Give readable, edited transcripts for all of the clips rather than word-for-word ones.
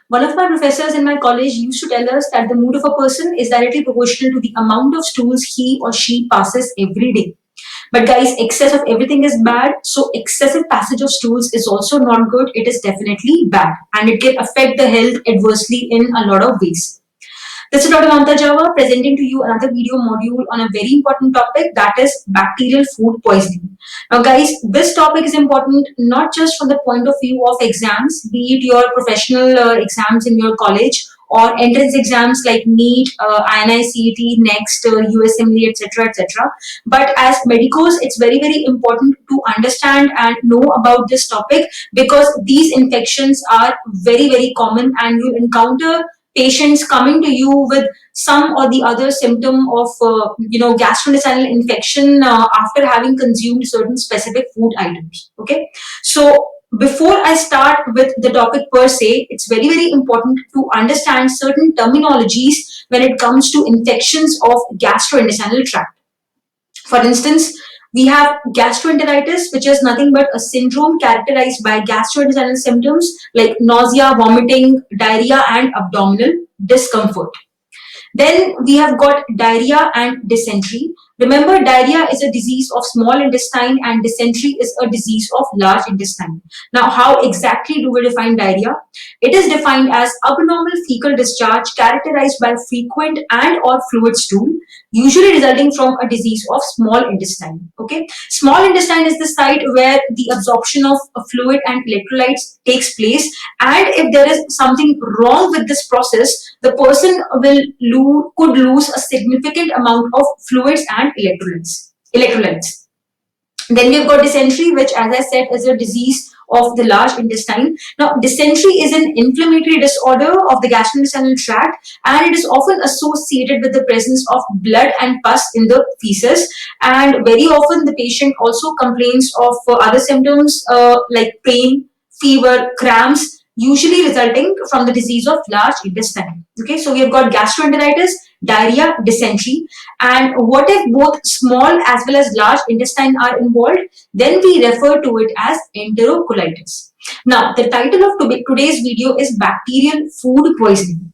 One of my professors in my college used to tell us that the mood of a person is directly proportional to the amount of stools he or she passes every day. But guys, excess of everything is bad. So excessive passage of stools is also not good. It is definitely bad, and it can affect the health adversely in a lot of ways. This is Dr. Mamta Java presenting to you another video module on a very important topic, that is bacterial food poisoning. Now guys, this topic is important not just from the point of view of exams, be it your professional exams in your college or entrance exams like NEET, INI CET, NEXT, USMLE, etc., etc. But as medicos, it's very, very important to understand and know about this topic because these infections are very, very common and you'll encounter patients coming to you with some or the other symptom of gastrointestinal infection after having consumed certain specific food items. Okay, so before I start with the topic per se, it's very, very important to understand certain terminologies when it comes to infections of gastrointestinal tract. For instance, we have gastroenteritis, which is nothing but a syndrome characterized by gastrointestinal symptoms like nausea, vomiting, diarrhea, and abdominal discomfort. Then we have got diarrhea and dysentery. Remember, diarrhea is a disease of small intestine and dysentery is a disease of large intestine. Now, how exactly do we define diarrhea? It is defined as abnormal fecal discharge characterized by frequent and or fluid stool, usually resulting from a disease of small intestine. Okay, small intestine is the site where the absorption of fluid and electrolytes takes place, and if there is something wrong with this process, the person could lose a significant amount of fluids and electrolytes. Then we've got dysentery, which, as I said, is a disease of the large intestine. Now, dysentery is an inflammatory disorder of the gastrointestinal tract, and it is often associated with the presence of blood and pus in the feces. And very often, the patient also complains of other symptoms like pain, fever, cramps, usually resulting from the disease of large intestine. Okay, so we have got gastroenteritis, diarrhea, dysentery, and what if both small as well as large intestine are involved? Then we refer to it as enterocolitis. Now, the title of today's video is bacterial food poisoning.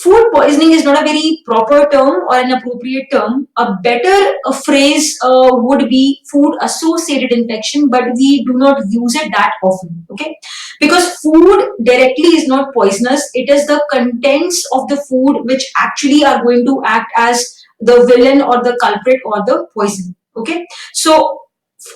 Food poisoning is not a very proper term or an appropriate term. A better phrase would be food associated infection, but we do not use it that often. Okay, because food directly is not poisonous, it is the contents of the food which actually are going to act as the villain or the culprit or the poison. Okay, so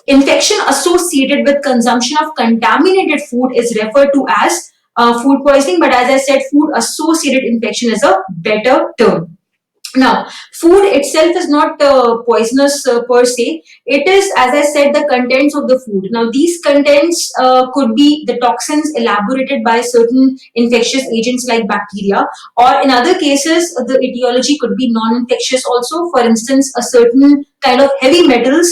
infection associated with consumption of contaminated food is referred to as food poisoning, but as I said, food associated infection is a better term. Now, food itself is not poisonous per se. It is, as I said, the contents of the food. Now, these contents could be the toxins elaborated by certain infectious agents like bacteria, or in other cases, the etiology could be non-infectious also. For instance, a certain kind of heavy metals,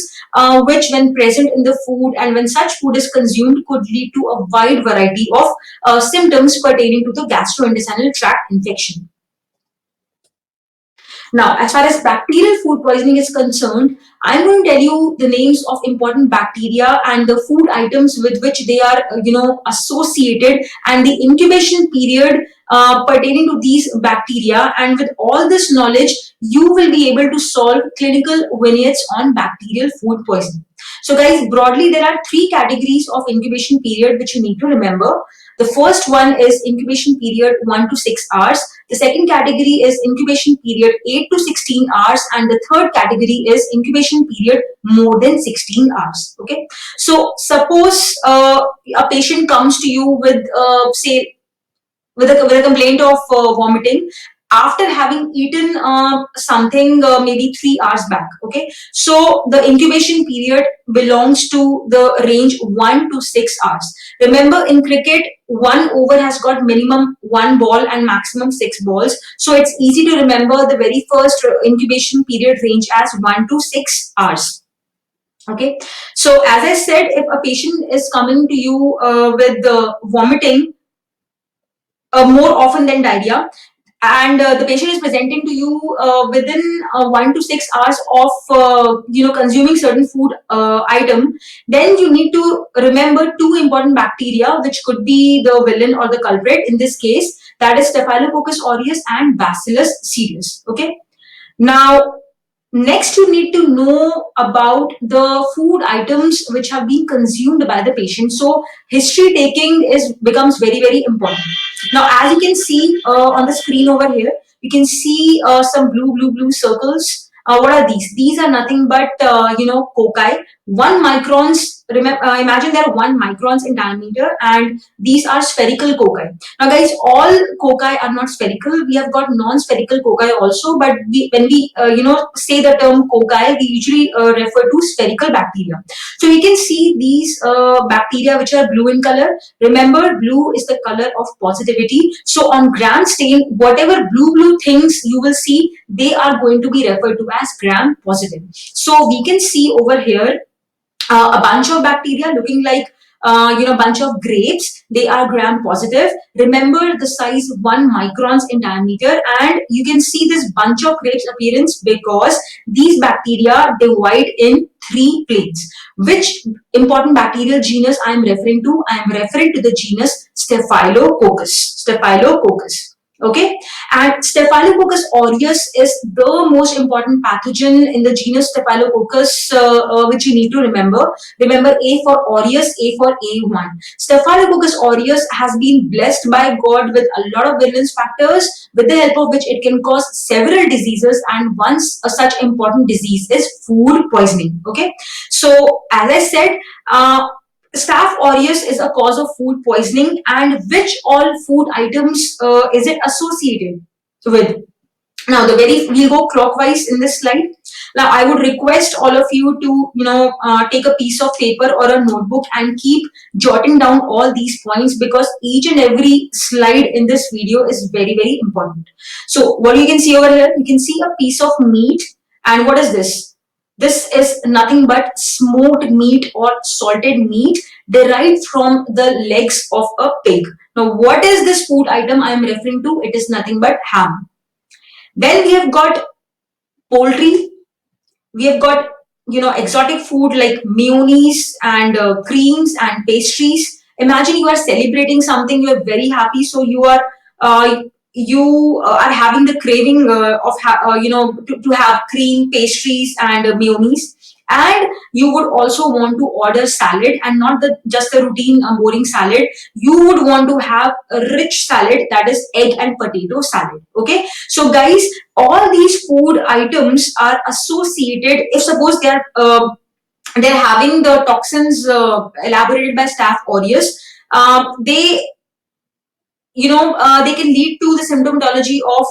which when present in the food and when such food is consumed could lead to a wide variety of symptoms pertaining to the gastrointestinal tract infection. Now, as far as bacterial food poisoning is concerned, I'm going to tell you the names of important bacteria and the food items with which they are, associated, and the incubation period pertaining to these bacteria. And with all this knowledge, you will be able to solve clinical vignettes on bacterial food poisoning. So, guys, broadly, there are three categories of incubation period which you need to remember. The first one is incubation period 1 to 6 hours. The second category is incubation period 8 to 16 hours. And the third category is incubation period more than 16 hours. Okay. So suppose a patient comes to you with, say, with a complaint of vomiting after having eaten something maybe 3 hours back. Okay, so the incubation period belongs to the range 1 to 6 hours. Remember, in cricket, one over has got minimum one ball and maximum six balls, so it's easy to remember the very first incubation period range as 1 to 6 hours. Okay, so as I said, if a patient is coming to you with vomiting more often than diarrhea, and the patient is presenting to you within 1 to 6 hours of consuming certain food item, then you need to remember two important bacteria which could be the villain or the culprit in this case, that is Staphylococcus aureus and Bacillus cereus. Okay, now next, you need to know about the food items which have been consumed by the patient. So history taking is becomes very important. Now, as you can see on the screen over here, you can see some blue circles. What are these? These are nothing but cocci. 1 microns. Remember, imagine there are 1 microns in diameter, and these are spherical cocci. Now, guys, all cocci are not spherical. We have got non-spherical cocci also, but when we say the term cocci, we usually refer to spherical bacteria. So we can see these bacteria which are blue in color. Remember, blue is the color of positivity. So on gram stain, whatever blue things you will see, they are going to be referred to as gram positive. So we can see over here a bunch of bacteria looking like bunch of grapes. They are gram positive. Remember the size 1 microns in diameter, and you can see this bunch of grapes appearance because these bacteria divide in 3 planes. Which important bacterial genus I am referring to? I am referring to the genus Staphylococcus. Okay, and Staphylococcus aureus is the most important pathogen in the genus Staphylococcus, which you need to remember. Remember A for aureus, A for A1. Staphylococcus aureus has been blessed by God with a lot of virulence factors, with the help of which it can cause several diseases, and such important disease is food poisoning. Okay, so as I said, Staph aureus is a cause of food poisoning, and which all food items is it associated with? Now, we'll go clockwise in this slide. Now, I would request all of you to take a piece of paper or a notebook and keep jotting down all these points, because each and every slide in this video is very important. So, what you can see over here, you can see a piece of meat, and what is this? This is nothing but smoked meat or salted meat derived from the legs of a pig. Now, what is this food item I am referring to? It is nothing but ham. Then we have got poultry. We have got exotic food like mayonnaise and creams and pastries. Imagine you are celebrating something, you are very happy, so you are having the craving to have cream, pastries, and mayonnaise. And you would also want to order salad, and not just a routine boring salad. You would want to have a rich salad, that is egg and potato salad. Okay, so guys, all these food items are associated, if suppose they're having the toxins elaborated by Staph aureus, they can lead to the symptomatology of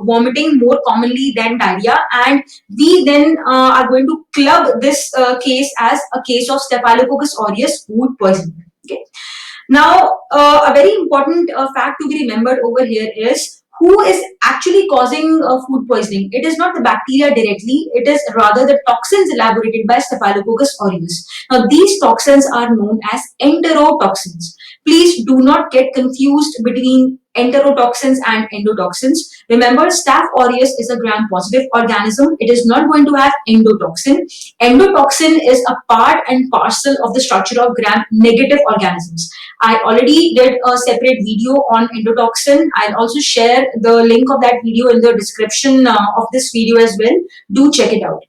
vomiting more commonly than diarrhea, and we then are going to club this case as a case of Staphylococcus aureus food poisoning. Okay. Now, a very important fact to be remembered over here is who is actually causing food poisoning. It is not the bacteria directly, it is rather the toxins elaborated by Staphylococcus aureus. Now, these toxins are known as enterotoxins. Please do not get confused between enterotoxins and endotoxins. Remember, Staph aureus is a gram-positive organism. It is not going to have endotoxin. Endotoxin is a part and parcel of the structure of gram-negative organisms. I already did a separate video on endotoxin. I'll also share the link of that video in the description of this video as well. Do check it out.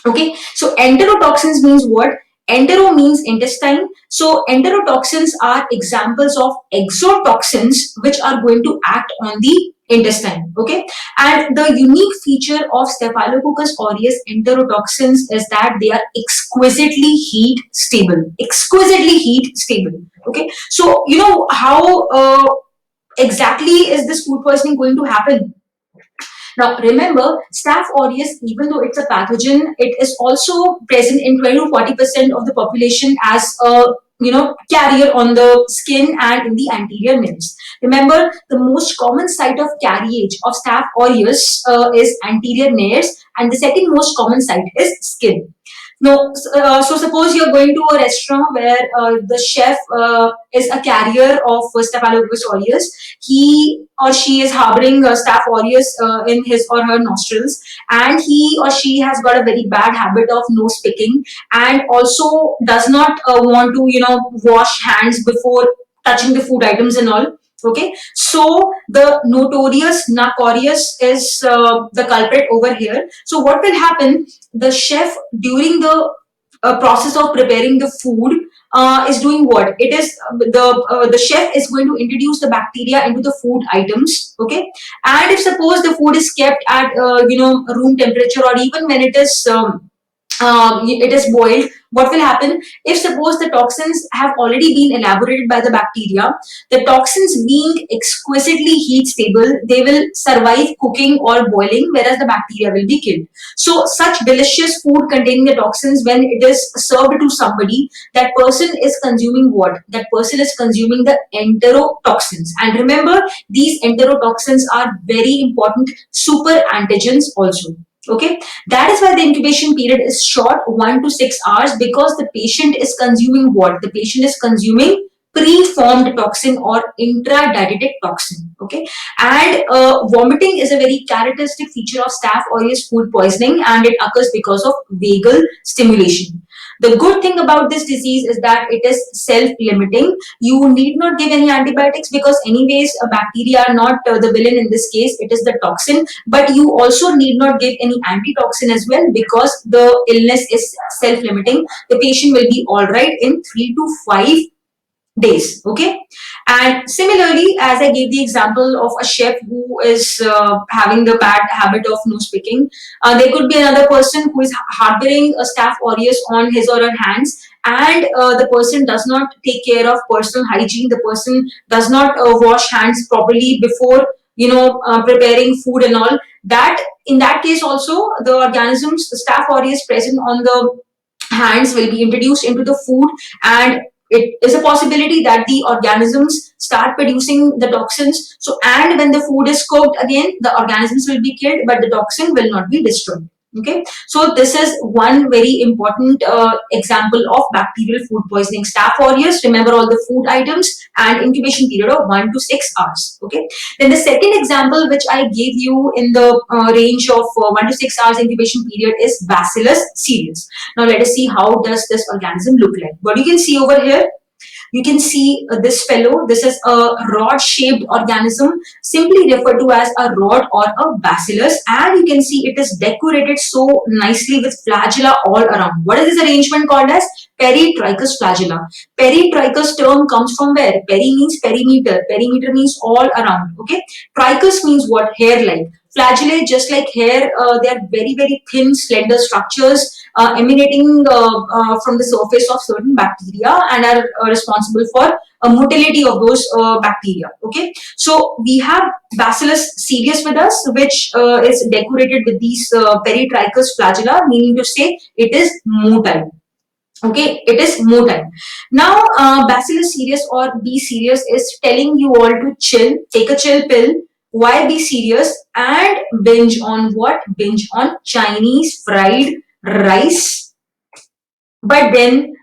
Okay, so enterotoxins means what? Entero means intestine. So enterotoxins are examples of exotoxins which are going to act on the intestine. Okay, and the unique feature of Staphylococcus aureus enterotoxins is that they are exquisitely heat stable. Exquisitely heat stable. Okay, so you know how exactly is this food poisoning going to happen? Now, remember, Staph aureus, even though it's a pathogen, it is also present in 20 to 40% of the population as a carrier on the skin and in the anterior nerves. Remember, the most common site of carriage of Staph aureus is anterior nerves, and the second most common site is skin. So suppose you're going to a restaurant where the chef is a carrier of Staphylococcus aureus. He or she is harboring Staph aureus in his or her nostrils, and he or she has got a very bad habit of nose picking, and also does not want to, wash hands before touching the food items and all. Okay, so the notorious Nacorius is the culprit over here. So what will happen? The chef, during the process of preparing the food, is doing what? It is the chef is going to introduce the bacteria into the food items. Okay, and if suppose the food is kept at room temperature, or even when it is boiled, what will happen? If suppose the toxins have already been elaborated by the bacteria, the toxins being exquisitely heat stable, they will survive cooking or boiling, whereas the bacteria will be killed. So such delicious food containing the toxins, when it is served to somebody, that person is consuming what? That person is consuming the enterotoxins. And remember, these enterotoxins are very important super antigens also. Okay, that is why the incubation period is short, 1 to 6 hours, because the patient is consuming what? The patient is consuming pre-formed toxin or intradietetic toxin. Okay, and vomiting is a very characteristic feature of Staph aureus food poisoning, and it occurs because of vagal stimulation. The good thing about this disease is that it is self-limiting. You need not give any antibiotics, because anyways bacteria are not the villain in this case, it is the toxin. But you also need not give any antitoxin as well, because the illness is self-limiting. The patient will be all right in 3 to 5 days. Okay, and similarly, as I gave the example of a chef who is having the bad habit of nose picking, there could be another person who is harboring a Staph aureus on his or her hands, and the person does not take care of personal hygiene. The person does not wash hands properly before preparing food and all. That in that case also, the organisms, the Staph aureus present on the hands, will be introduced into the food, and it is a possibility that the organisms start producing the toxins. So, and when the food is cooked again, the organisms will be killed, but the toxin will not be destroyed. Okay, so this is one very important example of bacterial food poisoning. Staph aureus, remember all the food items, and incubation period of 1 to 6 hours. Okay, then the second example which I gave you in the range of 1 to 6 hours incubation period is Bacillus cereus. Now let us see how does this organism look like. What you can see over here, you can see this fellow. This is a rod-shaped organism, simply referred to as a rod or a bacillus. And you can see it is decorated so nicely with flagella all around. What is this arrangement called as? Peritrichous flagella. Peritrichous term comes from where? Peri means perimeter. Perimeter means all around. Okay. Trichous means what? Hair-like. Flagellae, just like hair, they are very, very thin, slender structures emanating from the surface of certain bacteria, and are responsible for motility of those bacteria. Okay, so we have Bacillus cereus with us, which is decorated with these peritrichous flagella, meaning to say it is motile. Okay, it is motile. Now, Bacillus cereus or B cereus is telling you all to chill, take a chill pill. Why be serious and binge on what? Binge on Chinese fried rice. But then,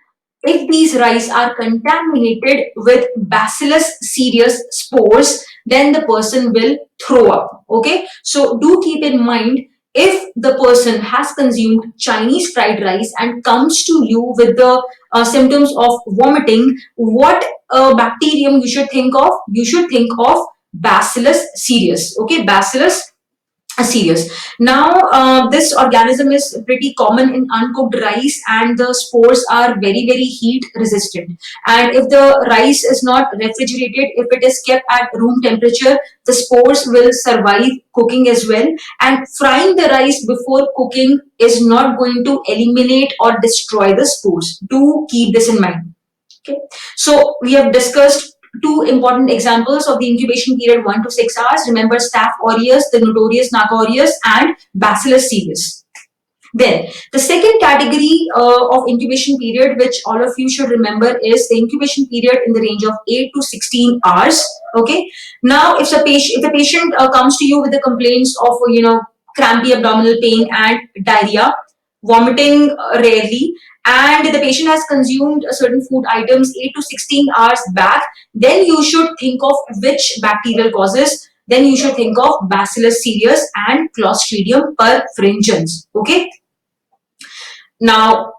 if these rice are contaminated with Bacillus cereus spores, then the person will throw up. Okay, so do keep in mind, if the person has consumed Chinese fried rice and comes to you with the symptoms of vomiting, what bacterium you should think of? You should think of Bacillus cereus. Okay, Bacillus cereus. Now, this organism is pretty common in uncooked rice, and the spores are very, very heat resistant. And if the rice is not refrigerated, if it is kept at room temperature, the spores will survive cooking as well. And frying the rice before cooking is not going to eliminate or destroy the spores. Do keep this in mind. Okay, so we have discussed two important examples of the incubation period, 1 to 6 hours. Remember Staph aureus, the notorious Nacorius, and Bacillus cereus. Then the second category of incubation period, which all of you should remember, is the incubation period in the range of 8 to 16 hours. Okay. Now, if the patient comes to you with the complaints of crampy abdominal pain and diarrhea, vomiting rarely, and the patient has consumed certain food items 8 to 16 hours back, then you should think of which bacterial causes. Then you should think of Bacillus cereus and Clostridium perfringens. Okay. Now,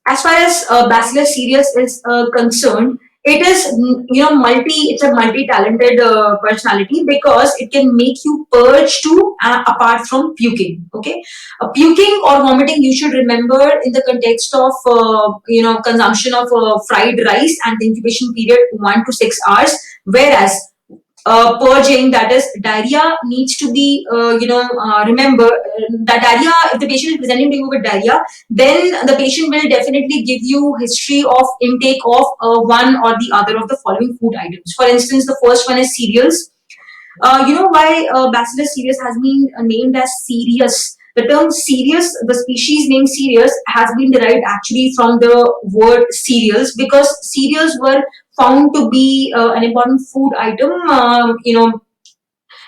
as far as Bacillus cereus is concerned, it is it's a multi-talented personality, because it can make you purge too, apart from puking. Okay, puking or vomiting, you should remember in the context of consumption of fried rice and the incubation period 1 to 6 hours, whereas purging, that is diarrhea, needs to be remember that diarrhea, if the patient is presenting to you with diarrhea, then the patient will definitely give you history of intake of one or the other of the following food items. For instance, the first one is cereals. You know why Bacillus cereus has been named as cereus? The term cereus, the species name cereus, has been derived actually from the word cereals, because cereals were found to be an important food item,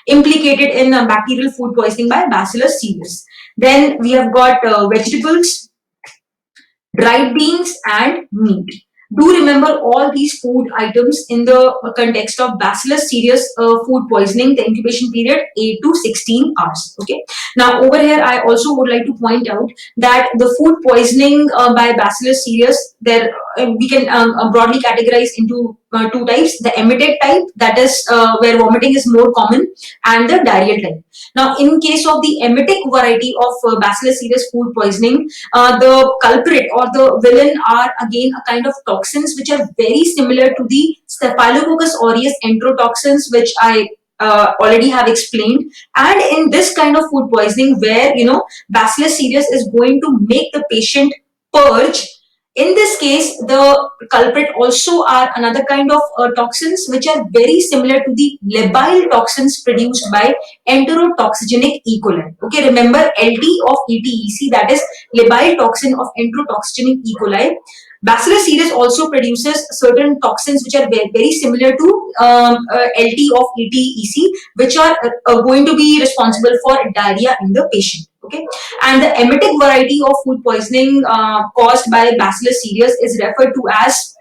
implicated in bacterial food poisoning by Bacillus cereus. Then we have got vegetables, dried beans, and meat. Do remember all these food items in the context of Bacillus cereus food poisoning, the incubation period 8 to 16 hours. Okay. Now, over here, I also would like to point out that the food poisoning by Bacillus cereus, there we can broadly categorize into two types: the emetic type, that is where vomiting is more common, and the diarrheal type. Now, in case of the emetic variety of Bacillus cereus food poisoning, the culprit or the villain are again a kind of toxins which are very similar to the Staphylococcus aureus enterotoxins, which I already have explained. And in this kind of food poisoning, where Bacillus cereus is going to make the patient purge, in this case, the culprit also are another kind of toxins which are very similar to the labile toxins produced by enterotoxigenic E. coli. Okay, remember LT of ETEC, that is labile toxin of enterotoxigenic E. coli. Bacillus cereus also produces certain toxins which are very similar to LT of ETEC, which are going to be responsible for diarrhea in the patient. Okay, and the emetic variety of food poisoning caused by Bacillus cereus is referred to as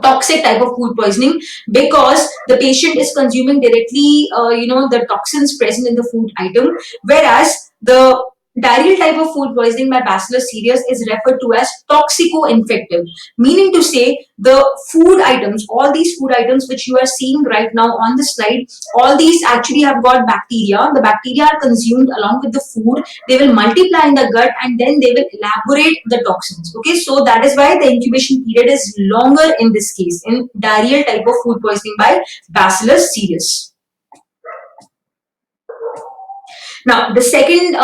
toxic type of food poisoning, because the patient is consuming directly the toxins present in the food item, whereas the diarrheal type of food poisoning by Bacillus cereus is referred to as toxico-infective, meaning to say the food items, all these food items which you are seeing right now on the slide, all these actually have got bacteria. The bacteria are consumed along with the food, they will multiply in the gut, and then they will elaborate the toxins. Okay, so that is why the incubation period is longer in this case, in diarrheal type of food poisoning by Bacillus cereus. Now, the second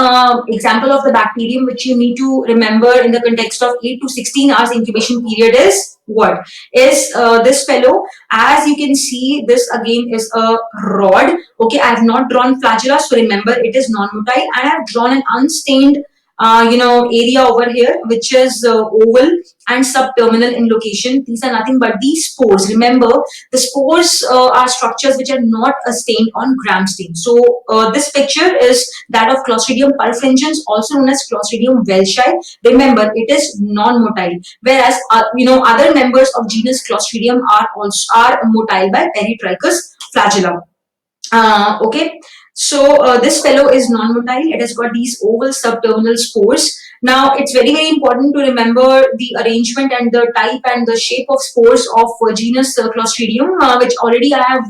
example of the bacterium which you need to remember in the context of 8 to 16 hours incubation period is what? Is this fellow. As you can see, this again is a rod. Okay, I have not drawn flagella, so remember it is non-motile, and I have drawn an unstained area over here, which is oval and subterminal in location. These are nothing but these spores. Remember, the spores are structures which are not stained on gram stain. So this picture is that of Clostridium perfringens, also known as Clostridium welchii. Remember, it is non-motile, whereas other members of genus Clostridium are motile by Peritrichus flagella. Okay, so this fellow is non-motile. It has got these oval subterminal spores. Now, it's very, very important to remember the arrangement and the type and the shape of spores of genus Clostridium, which already I have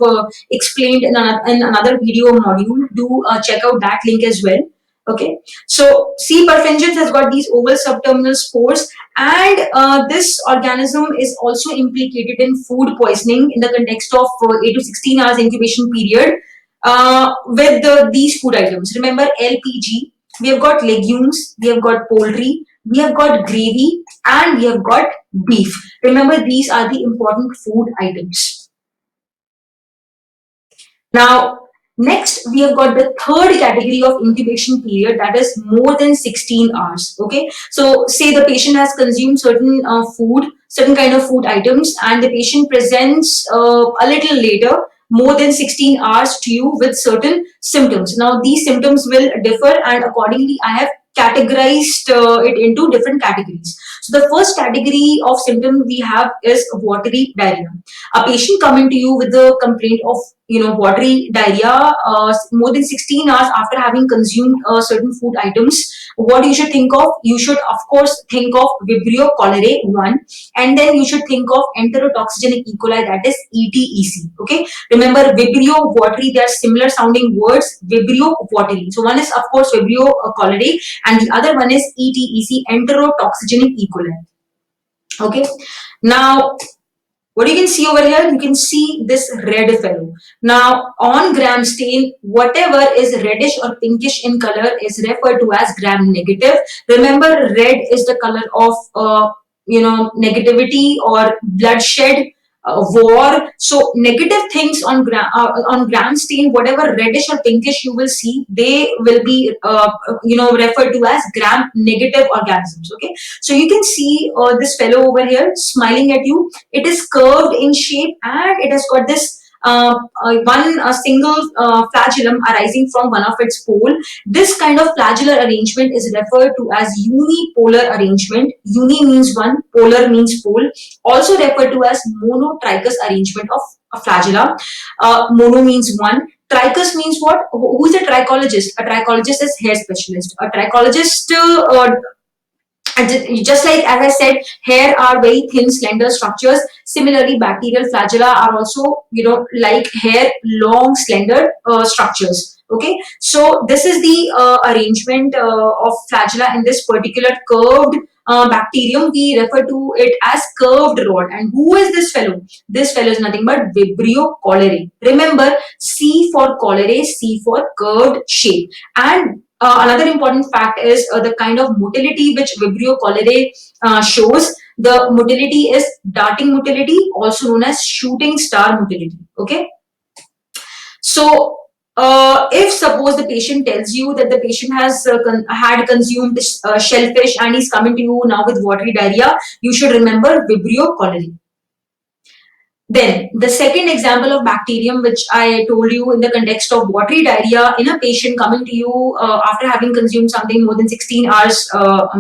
explained in another video module. Do check out that link as well. Okay, so C. perfringens has got these oval subterminal spores, and this organism is also implicated in food poisoning in the context of 8 to 16 hours incubation period with these food items. Remember LPG, we have got legumes, we have got poultry, we have got gravy, and we have got beef. Remember, these are the important food items. Now, next, we have got the third category of incubation period, that is more than 16 hours. Okay, so say the patient has consumed certain certain kind of food items, and the patient presents a little later, more than 16 hours to you with certain symptoms. Now, these symptoms will differ, and accordingly, I have categorized it into different categories. So the first category of symptom we have is watery diarrhea. A patient coming to you with a complaint of watery diarrhea more than 16 hours after having consumed certain food items. What you should think of? You should of course think of Vibrio cholerae 1, and then you should think of enterotoxigenic E. coli, that is ETEC. Okay, remember Vibrio, watery, they are similar sounding words. Vibrio, watery. So one is of course Vibrio cholerae, and the other one is ETEC, enterotoxigenic E. coli. Okay, now what you can see over here, you can see this red fellow. Now on gram stain, whatever is reddish or pinkish in color is referred to as gram negative. Remember, red is the color of negativity or bloodshed, war. So negative things on gram stain, whatever reddish or pinkish you will see, they will be referred to as gram negative organisms. Okay, so you can see this fellow over here smiling at you. It is curved in shape and it has got this one single flagellum arising from one of its pole. This kind of flagellar arrangement is referred to as unipolar arrangement. Uni means one, polar means pole. Also referred to as monotrichous arrangement of a flagella. Mono means one. Trichous means what? Who is a trichologist? A trichologist is hair specialist. A trichologist and just like as I said, hair are very thin, slender structures. Similarly, bacterial flagella are also, like hair, long, slender structures. Okay, so this is the arrangement of flagella in this particular curved bacterium. We refer to it as curved rod. And who is this fellow? This fellow is nothing but Vibrio cholerae. Remember, C for cholerae, C for curved shape. And another important fact is the kind of motility which Vibrio cholerae shows. The motility is darting motility, also known as shooting star motility. Okay. So, if suppose the patient tells you that the patient has had consumed shellfish and he's coming to you now with watery diarrhea, you should remember Vibrio cholerae. Then the second example of bacterium which I told you in the context of watery diarrhea in a patient coming to you after having consumed something more than 16 hours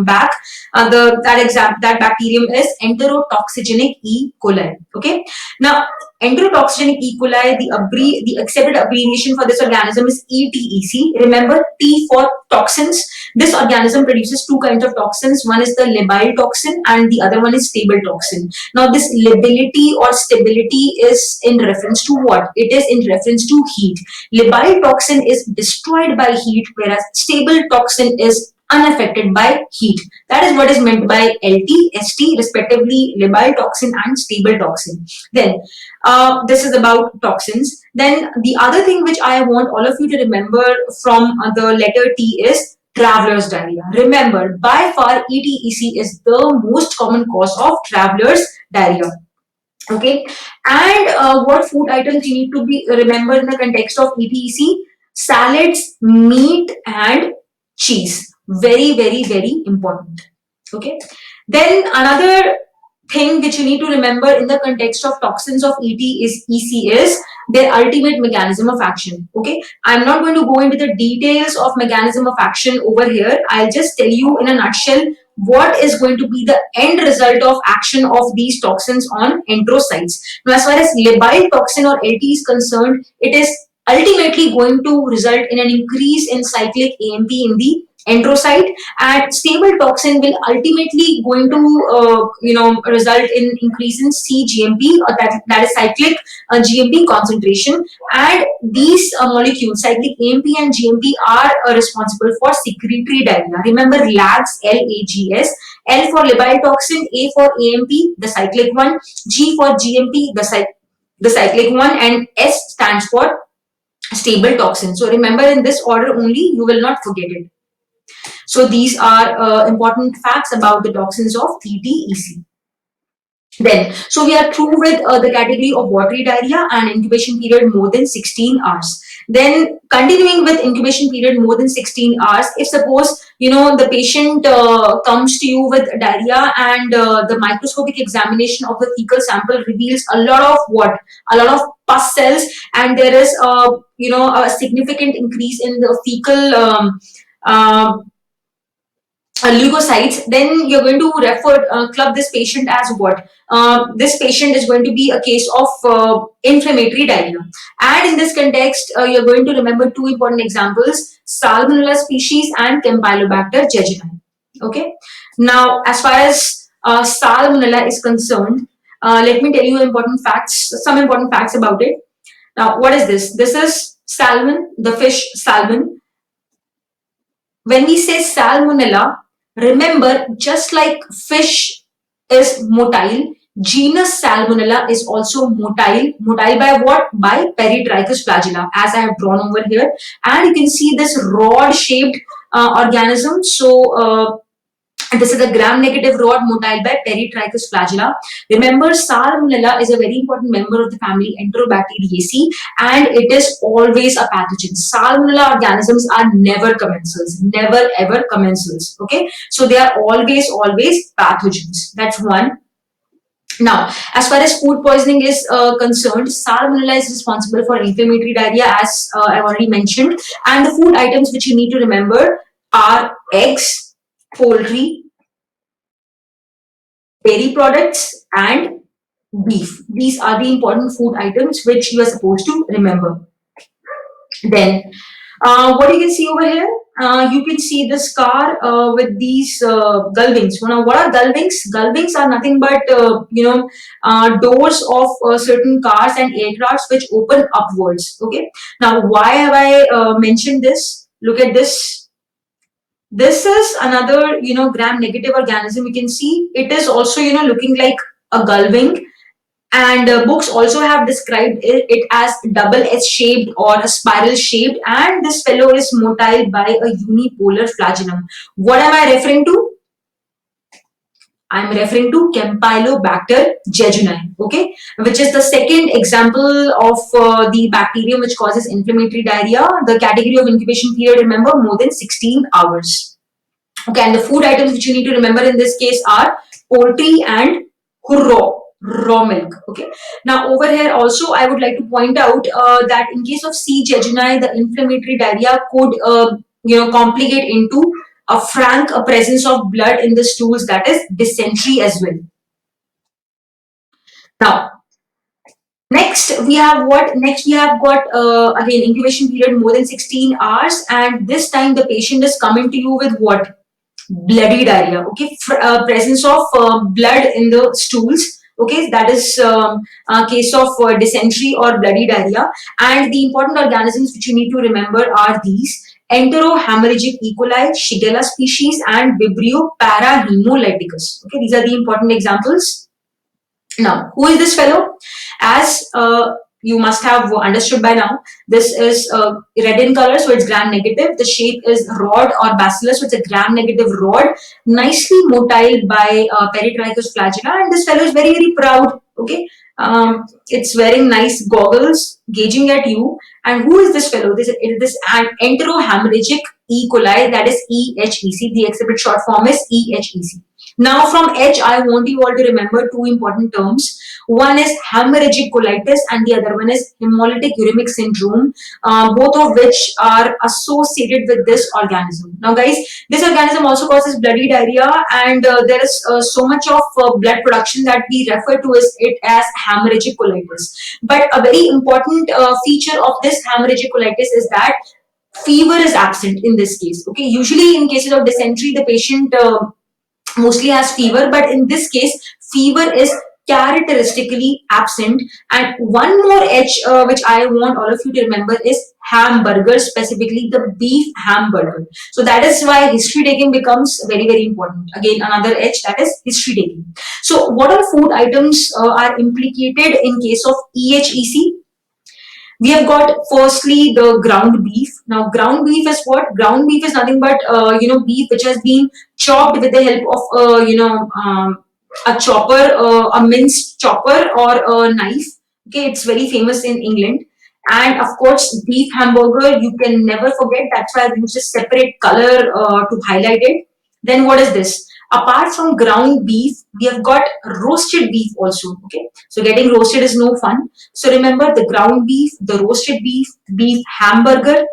back, that bacterium is enterotoxigenic E. coli. Okay. Now enterotoxigenic E. coli, the accepted abbreviation for this organism is ETEC. Remember, T for toxins. This organism produces two kinds of toxins. One is the labile toxin and the other one is stable toxin. Now this lability or stability is in reference to what? It is in reference to heat. Labile toxin is destroyed by heat, whereas stable toxin is unaffected by heat. That is what is meant by LT, ST, respectively, labile toxin and stable toxin. Then this is about toxins. Then the other thing which I want all of you to remember from the letter T is traveler's diarrhea. Remember, by far ETEC is the most common cause of traveler's diarrhea. Okay, and what food items you need to be remember in the context of ETEC? Salads, meat, and cheese. Very, very, very important. Okay. Then another thing which you need to remember in the context of toxins of EC is their ultimate mechanism of action. Okay, I'm not going to go into the details of mechanism of action over here. I'll just tell you in a nutshell what is going to be the end result of action of these toxins on enterocytes. Now, as far as labile toxin or LT is concerned, it is ultimately going to result in an increase in cyclic AMP in the enterocyte, and stable toxin will ultimately going to result in increase in cGMP, or that is cyclic GMP concentration. And these molecules, cyclic AMP and GMP, are responsible for secretory diarrhea. Remember, LAGS, LAGS. L for labile toxin, A for AMP, the cyclic one, G for GMP, the cyclic one, and S stands for stable toxin. So remember in this order only, you will not forget it. So these are important facts about the toxins of ETEC. Then, so we are through with the category of watery diarrhea and incubation period more than 16 hours. Then continuing with incubation period more than 16 hours, if suppose the patient comes to you with diarrhea and the microscopic examination of the fecal sample reveals a lot of what? A lot of pus cells, and there is a significant increase in the fecal leukocytes, then you're going to club this patient as what? This patient is going to be a case of inflammatory diarrhea. And in this context, you're going to remember two important examples: Salmonella species and Campylobacter jejuni. Okay. Now, as far as Salmonella is concerned, let me tell you some important facts about it. Now, what is this? This is salmon, the fish salmon. When we say salmonella, remember, just like fish is motile, genus Salmonella is also motile. Motile by what? By Peritrichus flagella, as I have drawn over here. And you can see this rod-shaped organism. And this is a gram-negative rod motile by Peritrichus flagella. Remember, Salmonella is a very important member of the family Enterobacteriaceae, and it is always a pathogen. Salmonella organisms are never commensals, never ever commensals. Okay, so they are always pathogens. That's one. Now, as far as food poisoning is concerned, Salmonella is responsible for inflammatory diarrhea, as I've already mentioned. And the food items which you need to remember are eggs, poultry, dairy products, and beef. These are the important food items which you are supposed to remember. Then, what you can see over here, you can see this car with these gull-wings. Now, what are gull-wings? Gull-wings are nothing but doors of certain cars and aircrafts which open upwards. Okay. Now, why have I mentioned this? Look at this. This is another gram-negative organism. You can see it is also looking like a gull-wing, and books also have described it as double S shaped or a spiral shaped, and this fellow is motile by a unipolar flagellum. What am I referring to? I'm referring to Campylobacter jejuni, okay, which is the second example of the bacterium which causes inflammatory diarrhea. The category of incubation period, remember, more than 16 hours. Okay, and the food items which you need to remember in this case are poultry and raw milk. Okay, now over here also I would like to point out that in case of C. jejuni, the inflammatory diarrhea could complicate into a frank presence of blood in the stools, that is dysentery as well. Now, next we have what? Next we have got again incubation period more than 16 hours, and this time the patient is coming to you with what? Bloody diarrhea. Okay, presence of blood in the stools. Okay, that is a case of dysentery or bloody diarrhea. And the important organisms which you need to remember are these: enterohemorrhagic E. coli, Shigella species, and Vibrio parahemolyticus. Okay, these are the important examples. Now, who is this fellow? As you must have understood by now, this is red in color, so it's gram-negative. The shape is rod or bacillus, so it's a gram-negative rod, nicely motile by Peritrichus flagella, and this fellow is very, very proud. Okay, it's wearing nice goggles, gazing at you. And who is this fellow? This is an enterohemorrhagic E. coli, that is EHEC. The exhibit short form is EHEC. Now, from H, I want you all to remember two important terms. One is hemorrhagic colitis and the other one is hemolytic uremic syndrome, both of which are associated with this organism. Now, guys, this organism also causes bloody diarrhea, and there is so much of blood production that we refer to it as hemorrhagic colitis. But a very important feature of this hemorrhagic colitis is that fever is absent in this case. Okay, usually in cases of dysentery, the patient mostly has fever, but in this case fever is characteristically absent. And one more H which I want all of you to remember is hamburger, specifically the beef hamburger. So that is why history taking becomes very, very important. Again, another H, that is history taking. So what are food items are implicated in case of EHEC? We have got firstly the ground beef. Now, ground beef is what? Ground beef is nothing but beef which has been chopped with the help of a chopper, a minced chopper or a knife. Okay, it's very famous in England. And of course, beef hamburger, you can never forget. That's why I've used a separate color to highlight it. Then what is this? Apart from ground beef, we have got roasted beef also. Okay, so getting roasted is no fun. So remember the ground beef, the roasted beef, beef hamburger.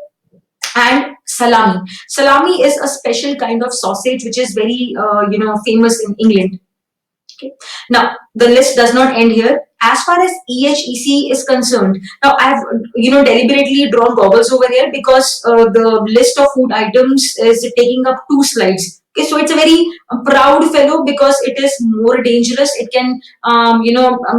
And salami. Salami is a special kind of sausage which is very famous in England. Okay. Now the list does not end here. As far as EHEC is concerned, now I've deliberately drawn goggles over here because the list of food items is taking up 2 slides. Okay, so it's a very proud fellow because it is more dangerous. It can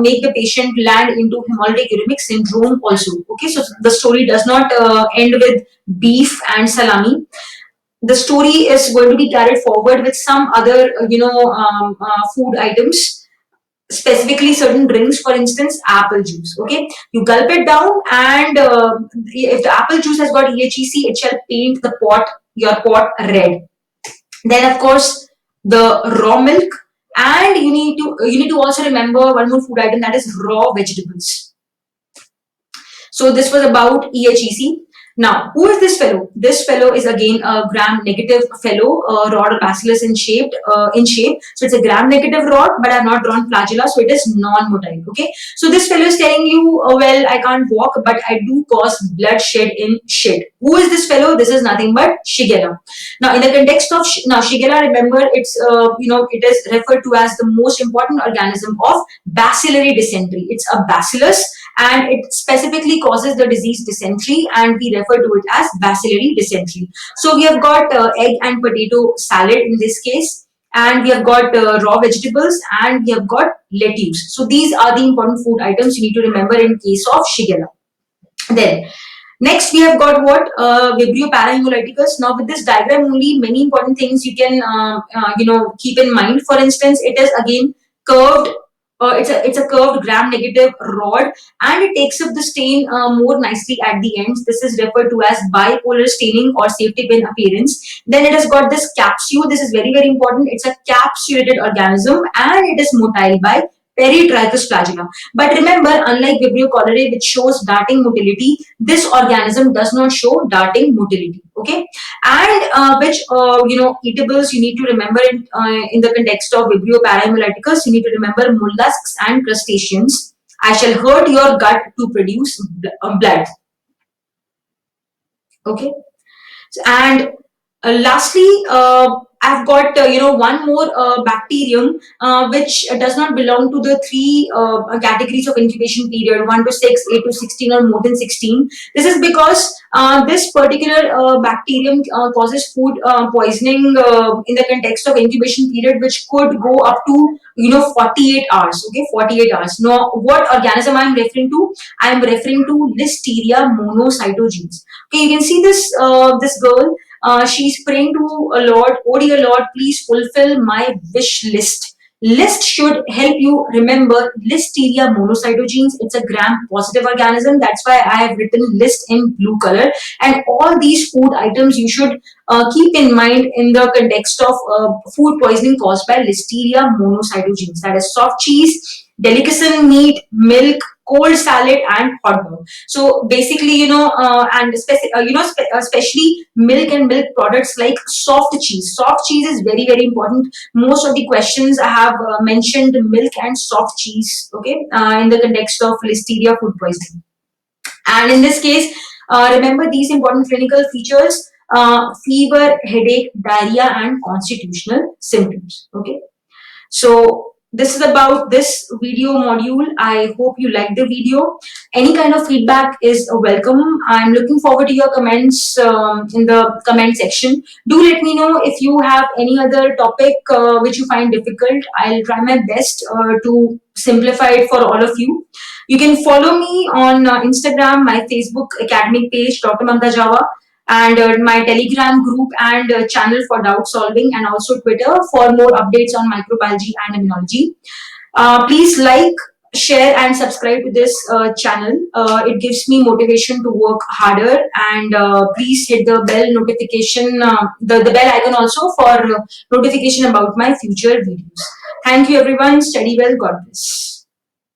make the patient land into hemolytic uremic syndrome also. Okay, so the story does not end with beef and salami. The story is going to be carried forward with some other food items, specifically certain drinks. For instance, apple juice. Okay, you gulp it down, and if the apple juice has got EHEC, it shall paint your pot red. Then of course the raw milk, and you need to also remember one more food item, that is raw vegetables. So this was about EHEC. Now, who is this fellow? This fellow is again a gram-negative fellow, rod or bacillus in shape. So it's a gram-negative rod, but I've not drawn flagella, so it is non-motile. Okay. So this fellow is telling you, well, I can't walk, but I do cause bloodshed in shit. Who is this fellow? This is nothing but Shigella. Now, in the context of Shigella, remember it is referred to as the most important organism of bacillary dysentery. It's a bacillus, and it specifically causes the disease dysentery, and we refer to it as bacillary dysentery. So we have got egg and potato salad in this case, and we have got raw vegetables, and we have got lettuce. So these are the important food items you need to remember in case of Shigella. Then next we have got what? Vibrio parahemolyticus. Now with this diagram only, many important things you can keep in mind. For instance, it is again curved. It's a curved gram-negative rod, and it takes up the stain more nicely at the ends. This is referred to as bipolar staining or safety pin appearance. Then it has got this capsule. This is very, very important. It's a capsulated organism, and it is motile by peritrichous flagella. But remember, unlike Vibrio cholerae, which shows darting motility, this organism does not show darting motility. Okay, and which eatables you need to remember in the context of Vibrio parahemolyticus. You need to remember mollusks and crustaceans. I shall hurt your gut to produce blood. Okay, and lastly, I've got one more bacterium which does not belong to the three categories of incubation period, 1 to 6, 8 to 16, or more than 16. This is because this particular bacterium causes food poisoning in the context of incubation period, which could go up to 48 hours. Okay, 48 hours. Now, what organism I'm referring to? I'm referring to Listeria monocytogenes. Okay, you can see this girl. She's praying to a Lord, oh dear Lord, please fulfill my wish list. List should help you remember Listeria monocytogenes. It's a gram-positive organism. That's why I have written list in blue color. And all these food items you should keep in mind in the context of food poisoning caused by Listeria monocytogenes. That is soft cheese, delicacy meat, milk, cold salad, and hot dog. So basically, especially milk and milk products like soft cheese. Soft cheese is very, very important. Most of the questions I have mentioned milk and soft cheese. Okay, in the context of Listeria food poisoning. And in this case, remember these important clinical features: fever, headache, diarrhea, and constitutional symptoms. Okay. So this is about this video module. I hope you liked the video. Any kind of feedback is welcome. I'm looking forward to your comments in the comment section. Do let me know if you have any other topic which you find difficult. I'll try my best to simplify it for all of you. You can follow me on Instagram, my Facebook academic page, Dr. Mamta Java, and my Telegram group and channel for doubt solving, and also Twitter for more updates on microbiology and immunology. Please like, share, and subscribe to this channel. It gives me motivation to work harder, and please hit the bell notification, the bell icon also for notification about my future videos. Thank you everyone. Study well. God bless.